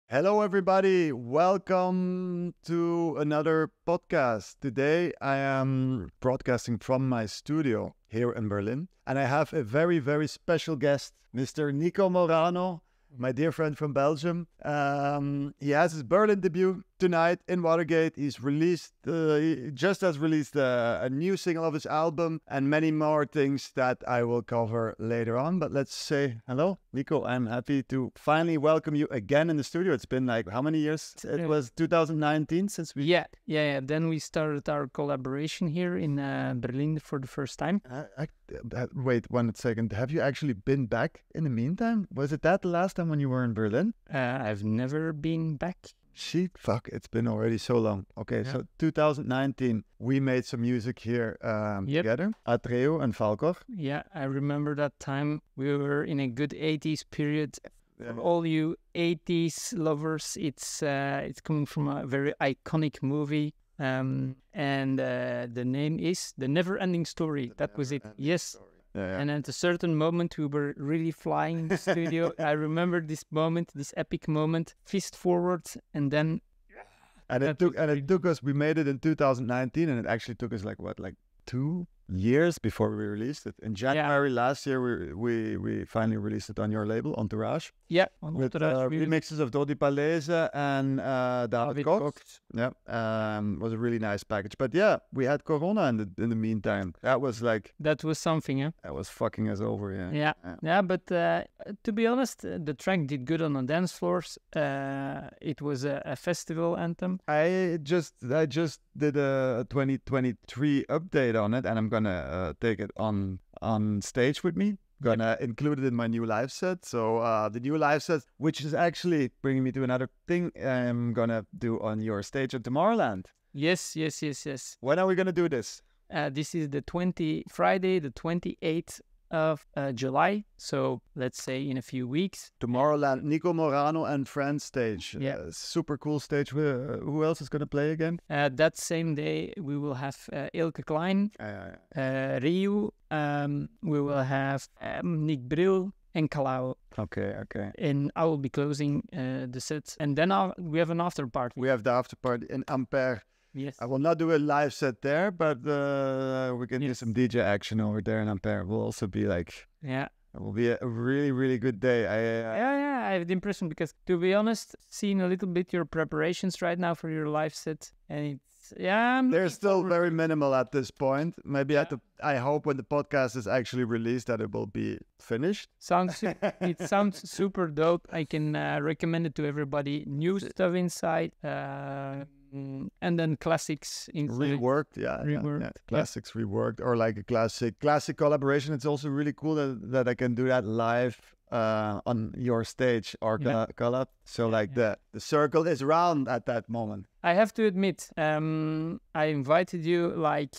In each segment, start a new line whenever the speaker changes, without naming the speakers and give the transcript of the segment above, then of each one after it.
Hello, everybody. Welcome to another podcast. Today, I am broadcasting from my studio here in Berlin, and I have a very, very special guest, Mr. Nico Morano, my dear friend from Belgium. He has his Berlin debut tonight in Watergate. He just has released a new single of his album and many more things that I will cover later on. But let's say hello, Nico. I'm happy to finally welcome you again in the studio. It's been like how many years? It was 2019 since we...
Yeah. Then we started our collaboration here in Berlin for the first time.
Wait 1 second. Have you actually been back in the meantime? Was it that the last time when you were in Berlin?
I've never been back.
Shit, fuck, it's been already so long. Okay, so 2019, we made some music here together, Atreo and Falcor.
Yeah, I remember that time. We were in a good 80s period. For all you 80s lovers, it's coming from a very iconic movie. And the name is The Never Ending Story. That was it. Yes.
Yeah.
And at a certain moment, we were really flying in the studio. I remember this moment, this epic moment, fist forward, and then...
And it took us, we made it in 2019, and it actually took us like 2 years before we released it. In January last year, we finally released it on your label, Entourage.
Yeah,
with remixes of Dodi Palese and David Cox. Yeah, was a really nice package. But yeah, we had Corona in the meantime. That was
something, yeah.
That was fucking us over, yeah.
Yeah. But to be honest, the track did good on the dance floors. It was a festival anthem.
I just did a 2023 update on it, and I'm gonna take it on stage with me. Gonna include it in my new live set. So the new live set, which is actually bringing me to another thing I'm gonna do on your stage at Tomorrowland.
Yes.
When are we gonna do this?
This is Friday, the 28th of July. So let's say in a few weeks.
Tomorrowland, Nico Morano and Friends stage.
Yeah.
Super cool stage. Who else is gonna play again?
That same day we will have Ilke Klein, Ryu. We will have Nick Bril and Kalau.
Okay.
And I will be closing the set. And then we have an after party.
We have the after party in Ampere.
Yes.
I will not do a live set there, but we can do some DJ action over there in Ampere. It will also be like...
Yeah.
It will be a really, really good day.
I have the impression because, to be honest, seeing a little bit your preparations right now for your live set, and
they're still very minimal at this point. Maybe I hope when the podcast is actually released that it will be finished.
It sounds super dope. I can recommend it to everybody. New stuff inside, and then classics inside.
Reworked. Classics reworked, or like a classic collaboration. It's also really cool that I can do that live on your stage or collab. So like the circle is round at that moment.
I have to admit, I invited you like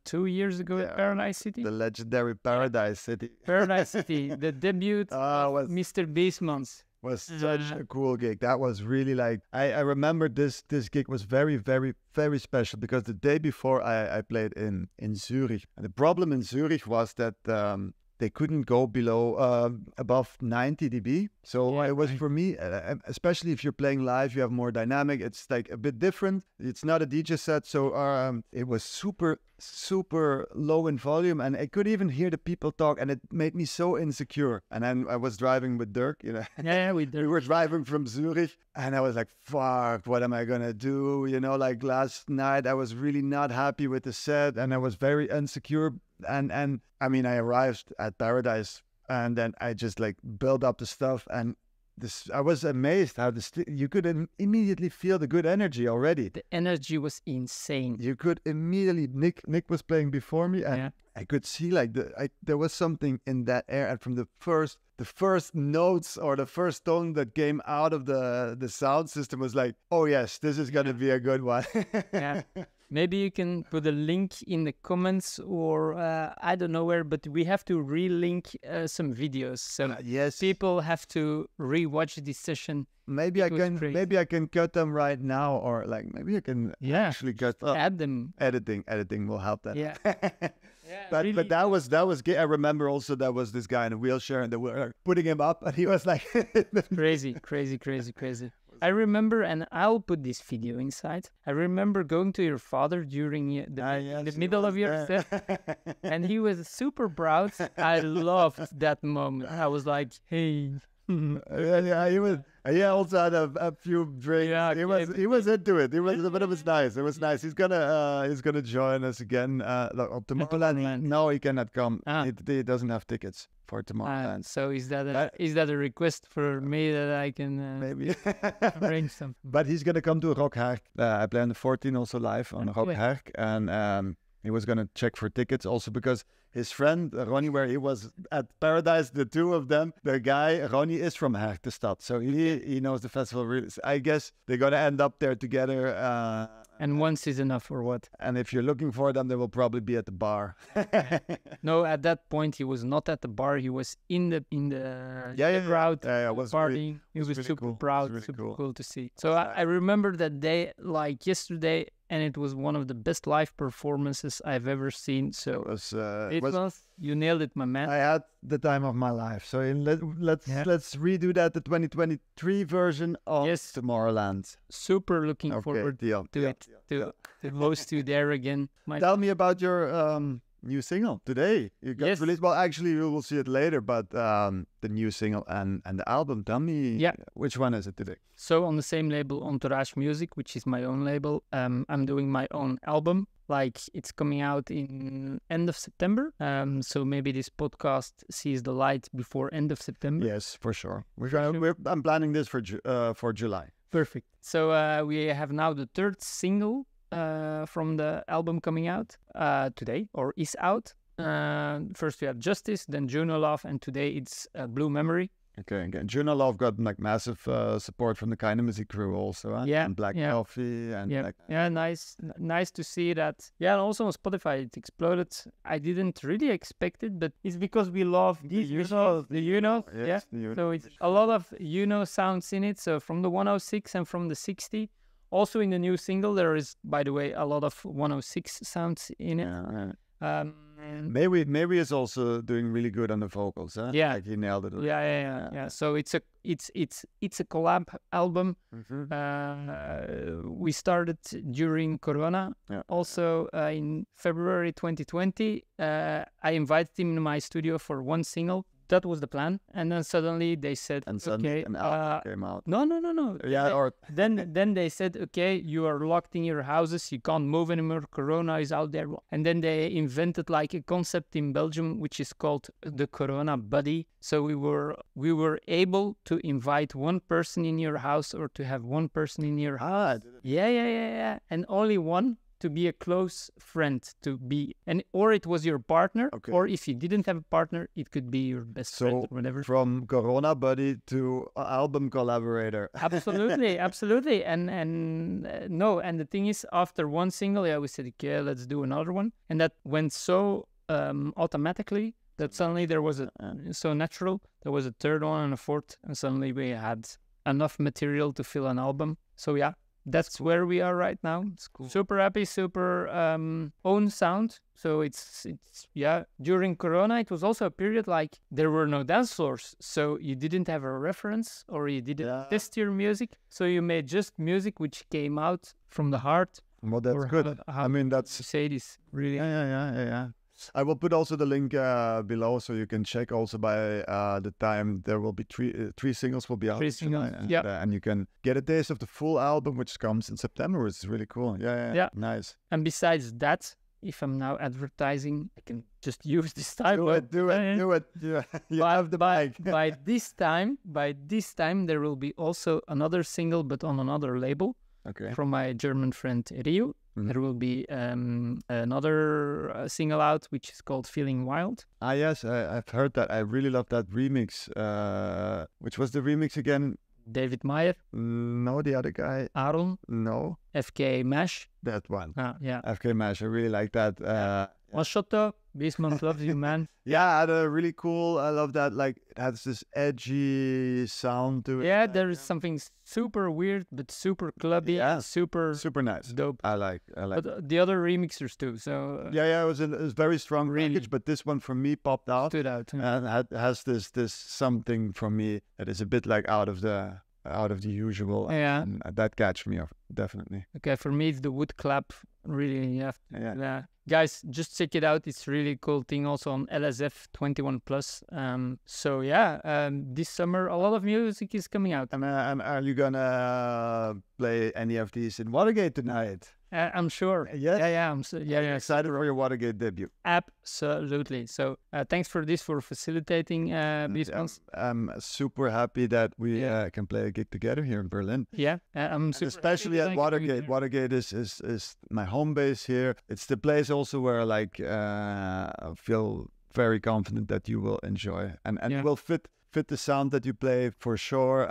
2 years ago at Paradise City.
The legendary Paradise City.
Paradise City, the debut of Mr. Biesmans.
Was such a cool gig. That was really like, I remember this gig was very, very, very special because the day before I played in Zurich. And the problem in Zurich was that they couldn't go above 90 dB. So it was for me, especially if you're playing live, you have more dynamic. It's like a bit different. It's not a DJ set. So it was super, super low in volume. And I could even hear the people talk. And it made me so insecure. And then I was driving with Dirk, you know.
Yeah, with Dirk.
We were driving from Zurich. And I was like, fuck, what am I going to do? You know, like last night, I was really not happy with the set. And I was very insecure. And I mean, I arrived at Paradise and then I just like built up the stuff and I was amazed how you could immediately feel the good energy already.
The energy was insane.
You could immediately, Nick was playing before me and I could see like there was something in that air. And from the first notes or the first tone that came out of the sound system was like, oh yes, this is going to be a good one.
Maybe you can put a link in the comments or I don't know where, but we have to relink some videos. So
Yes.
people have to rewatch this session.
Maybe I
It was
can
great.
maybe I can cut them right now, or like maybe I can
Yeah.
actually cut
Add them.
editing will help that.
Yeah.
But
really.
that was good. I remember also that was this guy in a wheelchair and they were putting him up and he was like
Crazy. I remember, and I'll put this video inside. I remember going to your father during the middle of your set, and he was super proud. I loved that moment. I was like, hey.
He also had a few drinks.
Yeah,
he was into it. But it was nice. It was nice. He's gonna join us again on Tomorrowland. No, he cannot come. He doesn't have tickets for Tomorrowland.
So is that a request for me that I can
maybe
arrange something?
But he's gonna come to Rock Herk. I play on the 14 also live on Rock Herk, and he was gonna check for tickets also because his friend Ronnie, where he was at Paradise, the two of them, the guy Ronnie is from Herktestad, so he knows the festival really. I guess they're gonna end up there together.
And once is enough, or what?
And if you're looking for them, they will probably be at the bar.
No, at that point he was not at the bar. He was in the crowd partying. He was
really
super
cool.
proud,
Really
super
cool.
cool to see. So I remember that day like yesterday, and it was one of the best live performances I've ever seen. So Biesmans, you nailed it, my man.
I had the time of my life. So let's redo that, the 2023 version of Tomorrowland.
Super looking forward to it. To host you there again.
Tell me about your new single today. You got released. Well, actually, we will see it later. But the new single and the album. Tell me, which one is it today?
So on the same label, Entourage Music, which is my own label, I'm doing my own album. Like it's coming out in end of September. So maybe this podcast sees the light before end of September.
Yes, for sure. I'm planning this for July.
Perfect. So we have now the third single from the album coming out today, or is out. First we have Justice, then Juno Love, and today it's Blue Memory.
Okay, again, Juno Love got like massive support from the Kind of Music crew also, huh? And Black Coffee and
nice to see that. Yeah, and also on Spotify it exploded. I didn't really expect it, but it's because we love these the Uno.
Yes,
so it's a lot of Uno sounds in it. So from the 106 and from the 60. Also in the new single there is, by the way, a lot of 106 sounds in it.
Maybe is also doing really good on the vocals, huh?
Yeah,
like he nailed it.
Yeah. So it's a collab album. We started during Corona. Also in February 2020, I invited him in my studio for one single. That was the plan, and then suddenly they said, "Okay,
an album came out."
No.
Yeah,
then they said, "Okay, you are locked in your houses. You can't move anymore. Corona is out there." And then they invented like a concept in Belgium, which is called the Corona Buddy. So we were able to invite one person in your house, or to have one person in your house. Yeah, and only one. To be a close friend, or it was your partner, or if you didn't have a partner, it could be your best friend or whatever.
From Corona Buddy to album collaborator.
Absolutely. And the thing is, after one single, we said, okay, let's do another one. And that went so automatically that suddenly there was so natural. There was a third one and a fourth, and suddenly we had enough material to fill an album. So that's where we are right now. It's cool. Super happy, super own sound. So it's during Corona, it was also a period like there were no dance floors. So you didn't have a reference, or you didn't test your music. So you made just music which came out from the heart.
Well, that's good.
I mean, that's say this really.
Yeah. I will put also the link below, so you can check also by the time there will be three singles will be out.
3 singles,
and you can get a taste of the full album, which comes in September, which is really cool. Yeah. Nice.
And besides that, if I'm now advertising, I can just use this time.
Do it. You have the bike.
By this time, there will be also another single, but on another label.
Okay.
From my German friend Rio. There will be another single out, which is called Feeling Wild.
Yes, I've heard that. I really love that remix. Which was the remix again?
David Meyer,
No, the other guy.
Aaron,
No,
FK Mesh.
that one.
Yeah.
FK Mash. I really like that.
Moshoto, Biesmans loves you, man.
Yeah, I had a really cool. I love that. Like it has this edgy sound to it.
Yeah, there is something super weird, but super clubby.
Yeah.
Super
Super nice.
dope.
I like.
But the other remixers too. So
Yeah, it was very strong
Really?
package, but this one for me popped out
stood out.
and has this something for me that is a bit like out of the usual.
Yeah.
And that catch me off definitely.
Okay, for me it's the wood clap. Really, you have to,
Yeah.
guys, just check it out. It's really cool thing also on LSF 21 plus. So yeah, this summer a lot of music is coming out.
And are you gonna play any of these in Watergate tonight?
I'm sure.
Yes?
Yeah. I'm
Excited for your Watergate debut.
absolutely. So thanks for facilitating Biesmans.
I'm super happy that we can play a gig together here in Berlin.
Yeah, I'm
And
super
especially
happy
at
that I can do
Watergate.
it.
Watergate is my home base here. It's the place also where I feel very confident that you will enjoy and
Yeah.
it will fit the sound that you play for sure.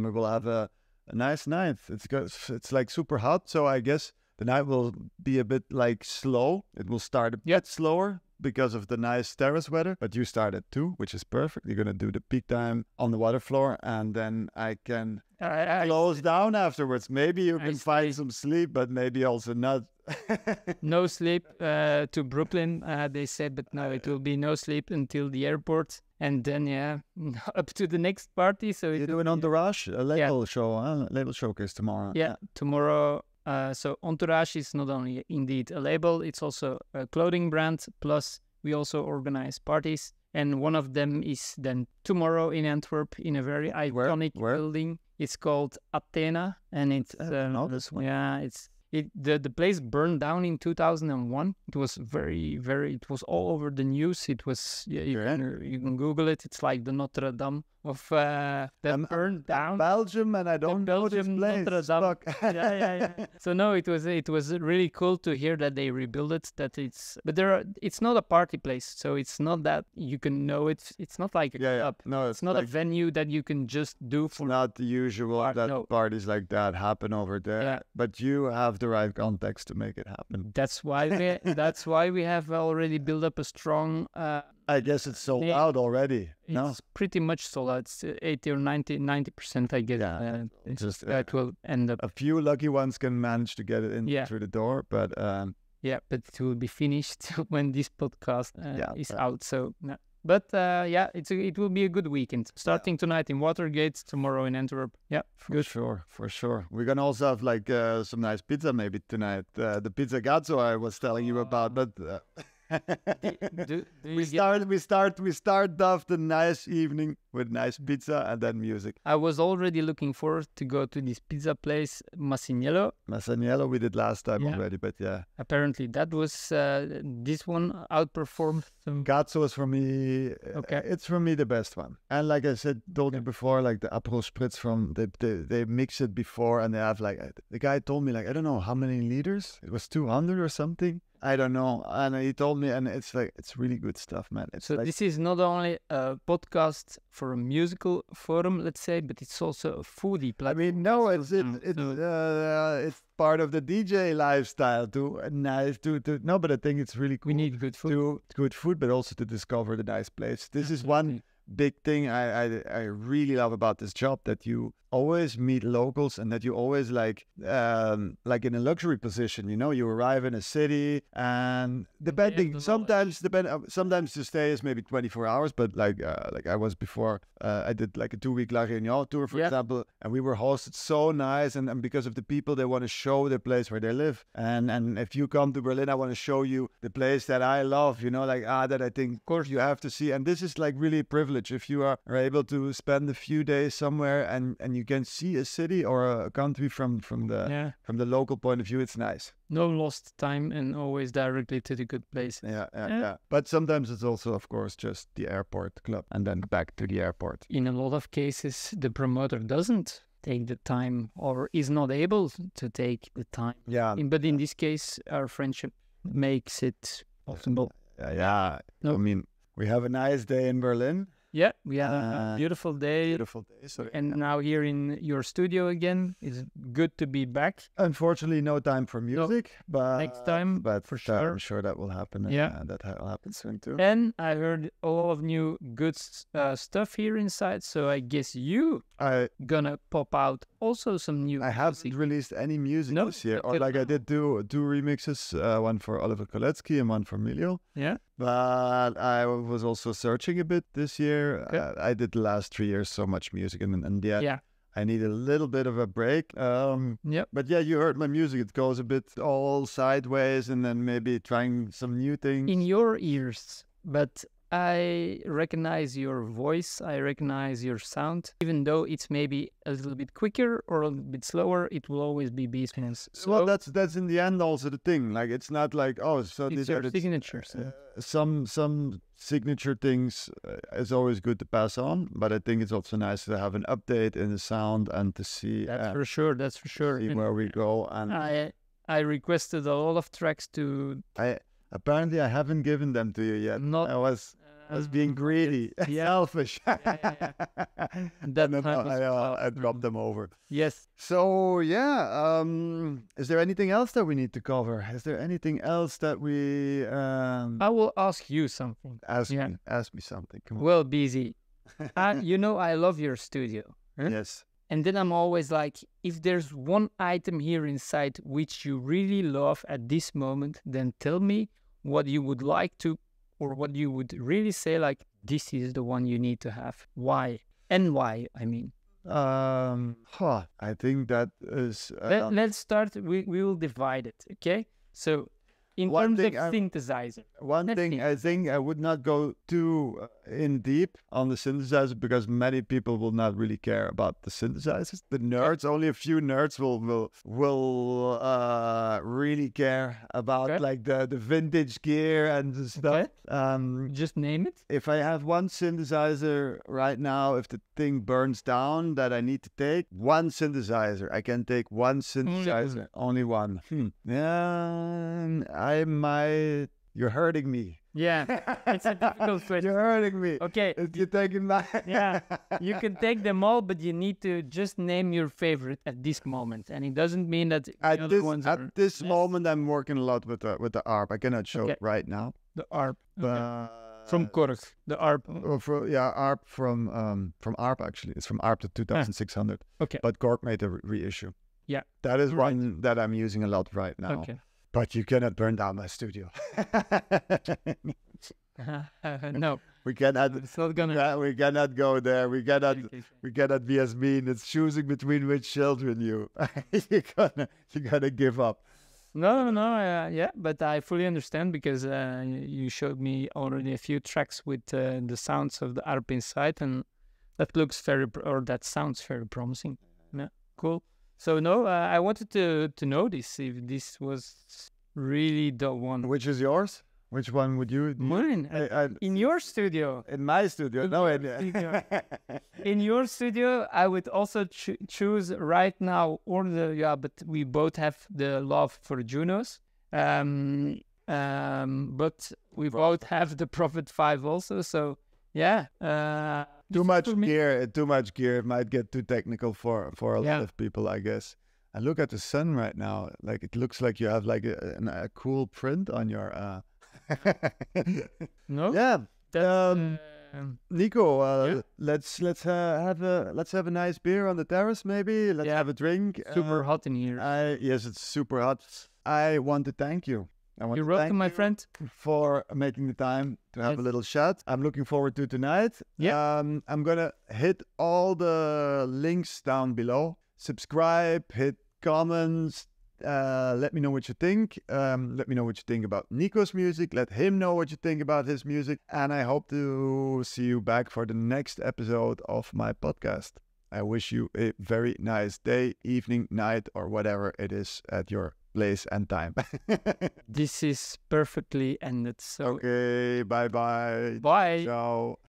We will have a nice night. It's like super hot, so I guess the night will be a bit like slow. It will start a bit slower because of the nice terrace weather. But you start at 2, which is perfect. You're gonna do the peak time on the water floor, and then I can close down afterwards. Maybe you can find some sleep, but maybe also not.
No sleep to Brooklyn, they said, but no, it will be no sleep until the airport, and then up to the next party. So
You're doing Entourage, a label show, label showcase tomorrow.
Yeah, tomorrow. So Entourage is not only indeed a label, it's also a clothing brand. Plus, we also organize parties, and one of them is then tomorrow in Antwerp in a very iconic building. It's called Athena, and it's
this one.
yeah, the place burned down in 2001. It was it was all over the news. It was you can Google it. It's like the Notre Dame of that burned down.
Belgium, and I don't know this place.
Notre Dame. Yeah. So no, it was really cool to hear that they rebuilt it. It's not a party place, so it's not that you can know it. It's not like a club.
No,
it's not
like,
a venue that you can just do for.
Not the usual parties like that happen over there.
Yeah.
But you have the right context to make it happen.
That's why we have already built up a strong.
I guess it's sold out already.
It's pretty much sold out. It's 80 or 90%, I guess.
Yeah,
it will end up.
A few lucky ones can manage to get it in through the door, but
but it will be finished when this podcast is out. So, no. But it will be a good weekend. Starting tonight in Watergate, tomorrow in Antwerp. Yeah,
for sure. We're gonna also have like some nice pizza maybe tonight. The pizza gazzo I was telling you about, but. We start off the nice evening with nice pizza and then music.
I was already looking forward to go to this pizza place,
Masaniello we did last time already, but
apparently that was this one outperformed.
Gazzo is for me.
Okay,
it's for me the best one. And like I told you before, like the Aperol Spritz from they mix it before, and they have like the guy told me like I don't know how many liters. It was 200 or something. I don't know. And he told me, and it's really good stuff, man.
This is not only a podcast for a musical forum, let's say, but it's also a foodie platform.
I mean, no, it's part of the DJ lifestyle too. Nice no, but I think it's really cool.
We need good food.
Good food, but also to discover the nice place. This is one big thing I really love about this job, that you always meet locals and that you always like in a luxury position, you arrive in a city and depending sometimes the stay is maybe 24 hours, but like I was before, I did like a 2-week La Réunion tour, for example, and we were hosted so nice, and because of the people, they want to show the place where they live, and if you come to Berlin, I want to show you the place that I love, that I think of course you have to see, and this is like really a privilege if you are able to spend a few days somewhere and you can see a city or a country from the local point of view. It's nice.
No lost time and always directly to the good place.
Yeah. But sometimes it's also, of course, just the airport club and then back to the airport.
In a lot of cases, the promoter doesn't take the time or is not able to take the time.
Yeah.
But in this case, our friendship makes it possible.
Yeah. No. I mean, we have a nice day in Berlin.
Yeah, we had a beautiful day.
Beautiful day. So,
And now here in your studio again. It's good to be back.
unfortunately, no time for music, but
Next time,
but
for sure.
I'm sure that will happen.
Yeah.
That will happen soon too.
And I heard a lot of new good stuff here inside. So I guess you
I
gonna pop out also some new.
I haven't
music.
released any music
No?
this year, or
Okay.
like I did two remixes, one for Oliver Koletsky and one for Milio.
Yeah.
But I was also searching a bit this year.
Okay.
I did the last 3 years so much music, and yeah,
Yeah.
I need a little bit of a break.
Yep.
But yeah, you heard my music. It goes a bit all sideways, and then maybe trying some new things.
In your ears, but I recognize your voice. I recognize your sound, even though it's maybe a little bit quicker or a little bit slower. It will always be Biesmans. So
Well, that's in the end also the thing. Like it's not like so
it's
these
your
are the
signatures.
some signature things is always good to pass on, but I think it's also nice to have an update in the sound and to see
That's for sure. That's for sure.
see
And
where we go. And
I requested a lot of tracks to
I apparently I haven't given them to you yet.
not.
I was being greedy,
yeah.
selfish.
Yeah.
And
That
then
time was
I dropped them over.
Yes.
So yeah, is there anything else that we need to cover? Is there anything else that we
I will ask you something.
ask
yeah.
me? Ask me something. Come on.
Well, busy. You know I love your studio. Huh?
Yes.
And then I'm always like, if there's one item here inside which you really love at this moment, then tell me what you would like to, or what you would really say, like, this is the one you need to have. Why? And why, I mean.
I think that is
Let's start, we will divide it, okay? So, in
One
terms
thing
of synthesizer.
one
let's
thing.
see.
I think I would not go too in deep on the synthesizer because many people will not really care about the synthesizers. The nerds, only a few nerds will really care about
Okay.
like the vintage gear and the stuff.
Okay. Just name it.
If I have one synthesizer right now, if the thing burns down that I need to take, one synthesizer. I can take one synthesizer. Only one. Yeah, you're hurting me.
Yeah, it's a difficult question.
You're hurting me.
Okay.
You're taking my...
Yeah, you can take them all, but you need to just name your favorite at this moment. And it doesn't mean that the other ones are
At this
less.
moment, I'm working a lot with the ARP. I cannot show it right now.
The ARP. Okay.
But
From Korg, the ARP.
ARP from ARP actually. It's from ARP to 2600.
Okay.
But Korg made a reissue.
Yeah.
That is
Right.
one that I'm using a lot right now.
Okay.
But you cannot burn down my studio.
No,
We cannot.
it's not gonna.
Yeah, we cannot go there. We cannot.
Okay.
We cannot be as mean. It's choosing between which children you. you gotta give up.
No, yeah, but I fully understand because you showed me already a few tracks with the sounds of the ARP inside, and that looks that sounds very promising. Yeah, cool. So no, I wanted to know this, if this was really the one.
Which is yours? Which one would you?
Mine, in your studio.
In my studio. No,
studio. In your studio, I would also choose right now, but we both have the love for Junos. But we both have the Prophet 5 also. So yeah,
too
this
much
for me-
gear. Too much gear. It might get too technical for a lot
Yeah.
of people, I guess. And look at the sun right now. Like it looks like you have like a cool print on your.
No,
Yeah.
that's,
Nico,
Yeah.
let's have a nice beer on the terrace, maybe. Let's
Yeah.
have a drink.
super hot in here.
Yes, it's super hot. I want to thank you.
You're welcome, my friend.
for making the time to have a
Yes.
little chat. I'm looking forward to tonight.
Yeah.
I'm gonna hit all the links down below. Subscribe, hit comments. Let me know what you think. Let me know what you think about Nico's music. Let him know what you think about his music. And I hope to see you back for the next episode of my podcast. I wish you a very nice day, evening, night, or whatever it is at your place and time.
This is perfectly ended. So
Okay, bye-bye.
bye.
Ciao.